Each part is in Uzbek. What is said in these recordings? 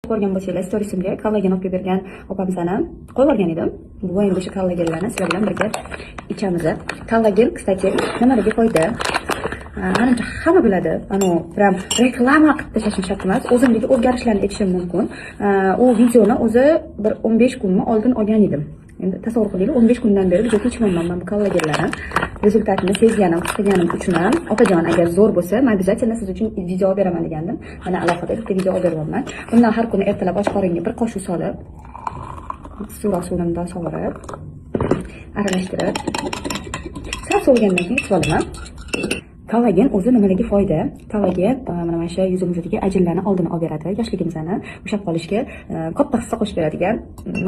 Ko'rgan bo'lsanglar, storiesimga kollagen olib bergan opamizani qo'yib olgan edim. Bu endi shu kollagenlarni sizlar bilan birga ichamiz. Kollagen, kстати, nimalarga foyda? Menimcha hamma biladi. Prям reklama qilib tashlashim shart emas. O'zimdagi o'zgarishlarni aytishim mumkin. U videoni o'zi bir 15 kunmi oldin olgan edim. Endi tasavvur qiling, 15 kundan beri juda ichmayman men bu kollagenlarni. Rezultatini sezganim, qilganim uchun ham opajon agar zo'r bo'lsa, men обязательно siz uchun video olib beraman degandim. Mana alohida bitta video olib beraman. Bundan har kuni ertalab och qoringa bir qoshiq solib, suvini sovurib, aralashtirib, sal sovigandan keyin ichib olaman. Kollagen o'zi nimalarga foyda? Kollagen mana shu yuzimizdagi ajinlarni oldini olib beradi, yoshligimizni ushlab qolishga katta hissa qo'shib beradigan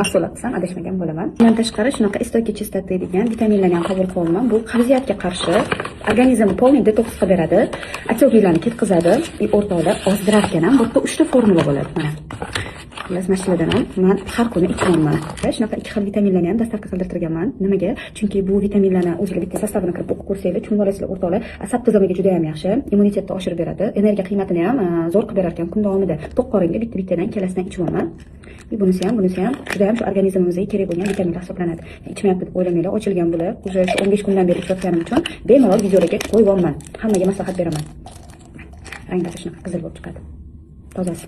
mahsulot desam adashmagan bo'laman. Bundan tashqari shunaqa istoki chistotta degan vitaminlarni ham qabul qilaman. Bu qavziyatga qarshi organizmni polniy detoks qilib beradi, atopiylarni ketkazadi, o'rtoqlar ozdirar ekan ham. Bu yerda 3 ta formula bo'ladi mana. Yozmashilardan ham men har kuni ichaman. Shunaqa 2 xil vitaminlarni ham dasturga soldirtirganman. Nimaga? Chunki bu vitaminlarni o'ziga bitta sostavini kirib o'qib ko'rsanglar, tushunib olasizlar o'rtoqlar. Asab tizimiga juda ham yaxshi, immunitetni oshirib beradi, energiya qiymatini ham zo'r qilib berar ekan kun davomida. To'q qoringa bitta-bittadan ikkalasidan ichaman. Bunisi ham juda ham shu organizmimizga kerak bo'lgan vitaminlar hisoblanadi. Ichmayapti deb o'ylamanglar, ochilgan bular. Уже 15 kundan beri ichayotganim uchun bemalol videolarga qo'yib olman. Hammaga maslahat beraman. Rangasi shunaqa qizil bo'lib chiqadi. Tozasi.